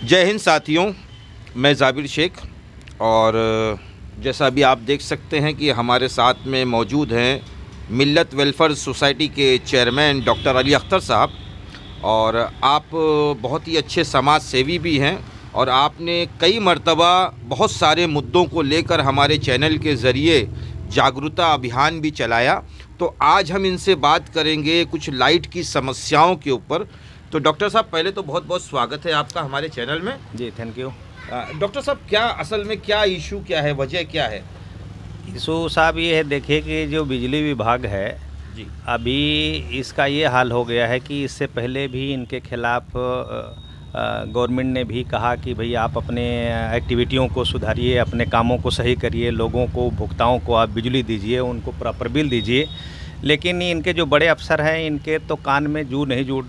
जय हिंद साथियों, मैं ज़ाबिर शेख और जैसा अभी आप देख सकते हैं कि हमारे साथ में मौजूद हैं मिल्लत वेलफेयर सोसाइटी के चेयरमैन डॉक्टर अली अख्तर साहब। और आप बहुत ही अच्छे समाज सेवी भी हैं और आपने कई मर्तबा बहुत सारे मुद्दों को लेकर हमारे चैनल के ज़रिए जागरूकता अभियान भी चलाया। तो आज हम इनसे बात करेंगे कुछ लाइट की समस्याओं के ऊपर। तो डॉक्टर साहब, पहले तो बहुत बहुत स्वागत है आपका हमारे चैनल में। जी, थैंक यू। डॉक्टर साहब, क्या असल में क्या इशू क्या है, वजह क्या है? इशू साहब ये है, देखिए कि जो बिजली विभाग है जी, अभी इसका ये हाल हो गया है कि इससे पहले भी इनके खिलाफ गवर्नमेंट ने भी कहा कि भाई आप अपने एक्टिविटियों को सुधारिए, अपने कामों को सही करिए, लोगों को उपभोक्ताओं को आप बिजली दीजिए, उनको प्रॉपर बिल दीजिए। लेकिन इनके जो बड़े अफसर हैं इनके तो कान में जू नहीं जू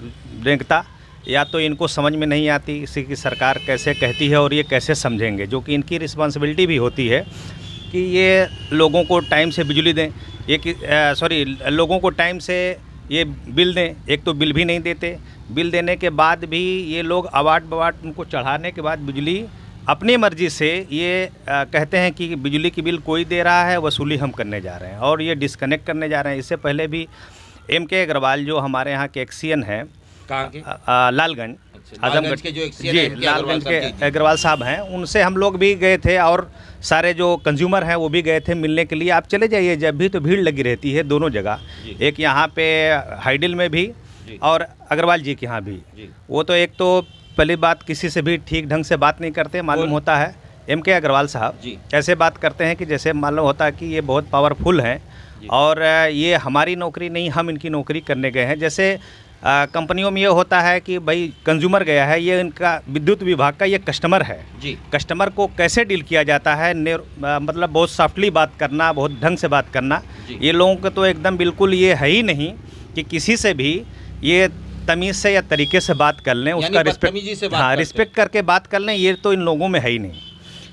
रेंगता, या तो इनको समझ में नहीं आती इसी की सरकार कैसे कहती है और ये कैसे समझेंगे, जो कि इनकी रिस्पॉन्सिबिलिटी भी होती है कि ये लोगों को टाइम से बिजली दें, लोगों को टाइम से ये बिल दें। एक तो बिल भी नहीं देते, बिल देने के बाद भी ये लोग अवार्ड उनको चढ़ाने के बाद बिजली अपनी मर्ज़ी से ये कहते हैं कि बिजली की बिल कोई दे रहा है, वसूली हम करने जा रहे हैं और ये डिस्कनेक्ट करने जा रहे हैं। इससे पहले भी MK अग्रवाल जो हमारे यहाँ के एक्सियन हैं, कहाँ के? लालगंज, आजमगढ़ के जो एक्सियन है, MK लालगंज अग्रवाल के अग्रवाल साहब हैं, उनसे हम लोग भी गए थे और सारे जो कंज्यूमर हैं वो भी गए थे मिलने के लिए। आप चले जाइए, जब भी तो भीड़ लगी रहती है दोनों जगह, एक यहाँ पे हाइडिल में भी और अग्रवाल जी के यहाँ भी। वो तो एक तो पहली बात किसी से भी ठीक ढंग से बात नहीं करते, मालूम होता है MK अग्रवाल साहब ऐसे बात करते हैं कि जैसे मालूम होता है कि ये बहुत पावरफुल हैं और ये हमारी नौकरी नहीं, हम इनकी नौकरी करने गए हैं। जैसे कंपनियों में ये होता है कि भाई कंज्यूमर गया है, ये इनका विद्युत विभाग का ये कस्टमर है जी। कस्टमर को कैसे डील किया जाता है, मतलब बहुत सॉफ्टली बात करना, बहुत ढंग से बात करना, ये लोगों को तो एकदम बिल्कुल ये है ही नहीं कि किसी से भी ये तमीज़ से या तरीके से बात कर लें, उसका रिस्पेक्ट करके बात कर लें, ये तो इन लोगों में है ही नहीं।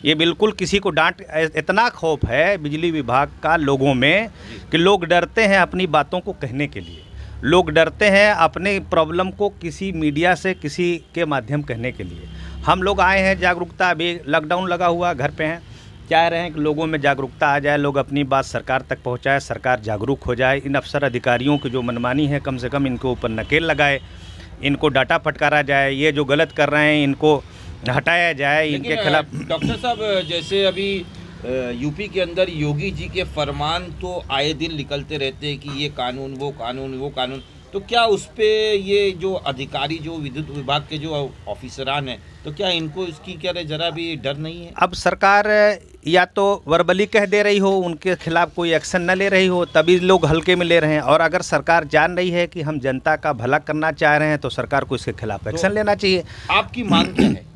ये बिल्कुल किसी को डांट, इतना खौफ है बिजली विभाग का लोगों में कि लोग डरते हैं अपनी बातों को कहने के लिए, लोग डरते हैं अपने प्रॉब्लम को किसी मीडिया से, किसी के माध्यम कहने के लिए। हम लोग आए हैं जागरूकता, अभी लॉकडाउन लगा हुआ, घर पे हैं, चाह रहे हैं कि लोगों में जागरूकता आ जाए, लोग अपनी बात सरकार तक पहुंचाए, सरकार जागरूक हो जाए। इन अफसर अधिकारियों की जो मनमानी है कम से कम इनके ऊपर नकेल लगाए, इनको डाटा फटकारा जाए, ये जो गलत कर रहे हैं इनको हटाया जाए, इनके खिलाफ। डॉक्टर साहब, जैसे अभी यूपी के अंदर योगी जी के फरमान तो आए दिन निकलते रहते हैं कि ये कानून, वो कानून, वो कानून, तो क्या उस पे ये जो अधिकारी, जो विद्युत विभाग के जो ऑफिसरान हैं, तो क्या इनको इसकी क्या ज़रा भी डर नहीं है? अब सरकार या तो वर्बली कह दे रही हो, उनके खिलाफ कोई एक्शन न ले रही हो, तभी लोग हल्के में ले रहे हैं। और अगर सरकार जान रही है कि हम जनता का भला करना चाह रहे हैं तो सरकार को इसके खिलाफ एक्शन लेना चाहिए। आपकी मांग क्या है?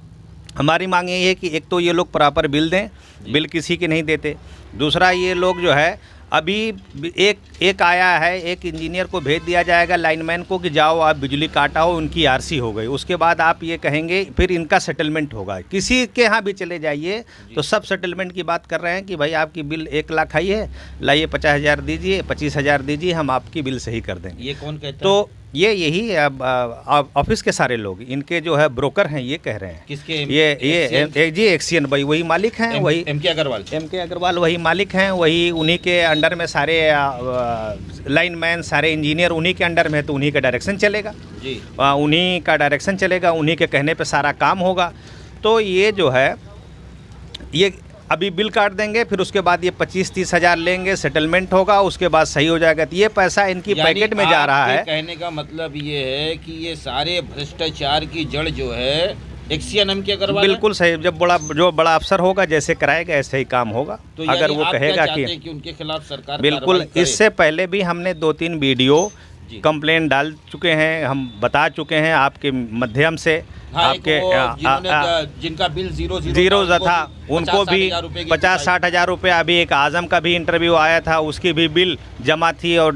हमारी मांग यही है कि एक तो ये लोग प्रॉपर बिल दें, बिल किसी के नहीं देते। दूसरा, ये लोग जो है अभी एक आया है, एक इंजीनियर को भेज दिया जाएगा, लाइनमैन को, कि जाओ आप बिजली काटाओ, उनकी RC हो गई। उसके बाद आप ये कहेंगे फिर इनका सेटलमेंट होगा। किसी के यहाँ भी चले जाइए तो सब सेटलमेंट की बात कर रहे हैं कि भाई आपकी बिल 1 लाख आई है, लाइए 50,000 दीजिए, 25,000 दीजिए, हम आपकी बिल सही कर देंगे। ये कौन कहता है? तो यही ऑफिस के सारे लोग, इनके जो है ब्रोकर हैं, ये कह रहे हैं। किसके? ये जी एक्सियन भाई वही मालिक हैं, वही MK अग्रवाल वही मालिक हैं, वही उन्हीं के अंडर में सारे लाइनमैन, सारे इंजीनियर उन्हीं के अंडर में है, तो उन्हीं का डायरेक्शन चलेगा जी, उन्हीं का डायरेक्शन चलेगा, उन्हीं के कहने पे सारा काम होगा। तो ये जो है ये अभी बिल काट देंगे, फिर उसके बाद ये 25-30 हज़ार लेंगे, सेटलमेंट होगा, उसके बाद सही हो जाएगा। तो ये पैसा इनकी पैकेट में जा रहा है। कहने का मतलब ये है कि ये सारे भ्रष्टाचार की जड़ जो है एक्सियन MK अग्रवाल। बिल्कुल सही। जब जो बड़ा अफसर होगा, जैसे कराएगा ऐसे ही काम होगा। तो अगर वो कहेगा कि उनके खिलाफ सरकार बिल्कुल, इससे पहले भी हमने 2-3 वीडियो कंप्लेंट डाल चुके हैं, हम बता चुके हैं आपके माध्यम से। आपके जिनका बिल जीरो था उनको भी 50-60 हज़ार रुपये। अभी एक आजम का भी इंटरव्यू आया था, उसकी भी बिल जमा थी और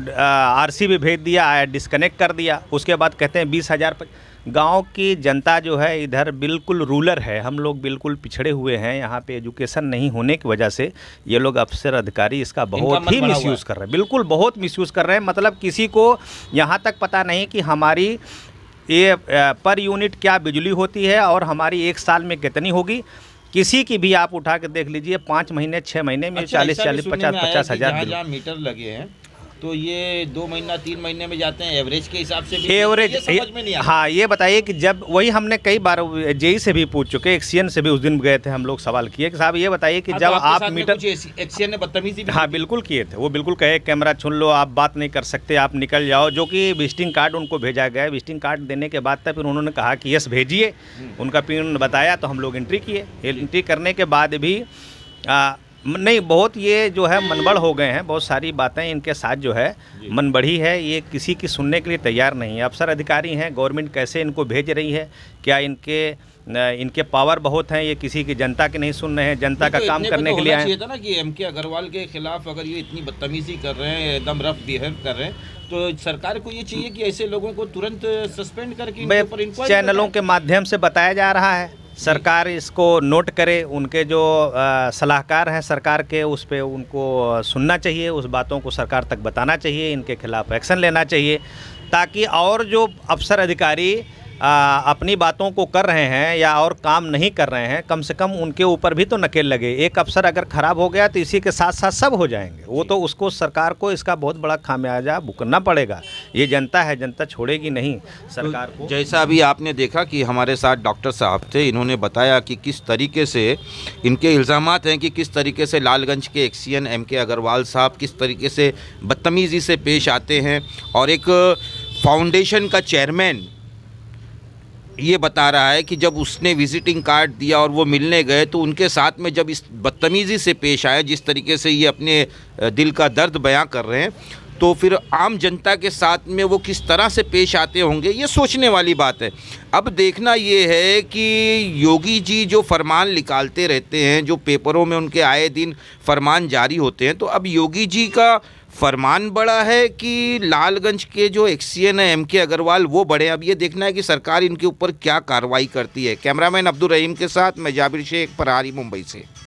RC भी भेज दिया, डिस्कनेक्ट कर दिया। उसके बाद कहते हैं 20,000। गांव की जनता जो है इधर बिल्कुल रूरल है, हम लोग बिल्कुल पिछड़े हुए हैं। यहाँ पे एजुकेशन नहीं होने की वजह से ये लोग अफसर अधिकारी इसका बहुत ही मिसयूज़ कर रहे हैं, बिल्कुल बहुत मिसयूज़ कर रहे हैं। मतलब किसी को यहाँ तक पता नहीं कि हमारी ये पर यूनिट क्या बिजली होती है और हमारी एक साल में कितनी होगी, किसी की भी आप उठा के देख लीजिए 5 महीने 6 महीने में 40-40 50-50 हज़ार जहाँ मीटर लगे हैं तो ये 2 महीना 3 महीने में जाते हैं एवरेज के हिसाब से भी, एवरेज ये समझ में नहीं आता। हाँ, ये बताइए कि जब वही हमने कई बार जेई से भी पूछ चुके, एक्सीएन से भी उस दिन गए थे हम लोग, सवाल किए कि साहब ये बताइए कि जब आप मीटर, एक्सीएन ने बदतमीजी भी हाँ बिल्कुल किए थे, वो बिल्कुल कहे कैमरा छुन लो, आप बात नहीं कर सकते, आप निकल जाओ, जो कि विजिटिंग कार्ड उनको भेजा गया। विजिटिंग कार्ड देने के बाद तक फिर उन्होंने कहा कि यस भेजिए, उनका पिन बताया तो हम लोग एंट्री किए। एंट्री करने के बाद भी नहीं, बहुत ये जो है मनबड़ हो गए हैं, बहुत सारी बातें इनके साथ जो है मनबड़ी है, ये किसी की सुनने के लिए तैयार नहीं है। अफसर अधिकारी हैं, गवर्नमेंट कैसे इनको भेज रही है, क्या इनके पावर बहुत हैं, ये किसी की जनता के नहीं सुन रहे हैं, जनता का काम करने के लिए आए। था ना कि एमके अग्रवाल के खिलाफ अगर ये इतनी बदतमीजी कर रहे हैं, एकदम रफ बिहेव कर रहे हैं, तो सरकार को ये चाहिए कि ऐसे लोगों को तुरंत सस्पेंड करके इनके ऊपर इंक्वायरी चैनलों के माध्यम से बताया जा रहा है, सरकार इसको नोट करे, उनके जो सलाहकार हैं सरकार के, उस पे उनको सुनना चाहिए, उस बातों को सरकार तक बताना चाहिए, इनके खिलाफ एक्शन लेना चाहिए, ताकि और जो अफसर अधिकारी अपनी बातों को कर रहे हैं या और काम नहीं कर रहे हैं, कम से कम उनके ऊपर भी तो नकेल लगे। एक अफसर अगर ख़राब हो गया तो इसी के साथ साथ सब हो जाएंगे, वो तो उसको, सरकार को इसका बहुत बड़ा खामियाजा भुगतना पड़ेगा। ये जनता है, जनता छोड़ेगी नहीं सरकार को। जैसा अभी आपने देखा कि हमारे साथ डॉक्टर साहब थे, इन्होंने बताया कि किस तरीके से इनके इल्ज़ामात हैं कि किस तरीके से लालगंज के एक्सीएन एमके अग्रवाल साहब किस तरीके से बदतमीज़ी से पेश आते हैं, और एक फाउंडेशन का चेयरमैन ये बता रहा है कि जब उसने विजिटिंग कार्ड दिया और वो मिलने गए तो उनके साथ में जब इस बदतमीज़ी से पेश आए, जिस तरीके से ये अपने दिल का दर्द बयां कर रहे हैं, तो फिर आम जनता के साथ में वो किस तरह से पेश आते होंगे, ये सोचने वाली बात है। अब देखना ये है कि योगी जी जो फरमान निकालते रहते हैं, जो पेपरों में उनके आए दिन फरमान जारी होते हैं, तो अब योगी जी का फरमान बड़ा है कि लालगंज के जो एक्सीएन है एमके अग्रवाल वो बड़े। अब ये देखना है कि सरकार इनके ऊपर क्या कार्रवाई करती है। कैमरामैन अब्दुल रहीम के साथ मैं जाबिर शेख, प्रहारी, मुंबई से।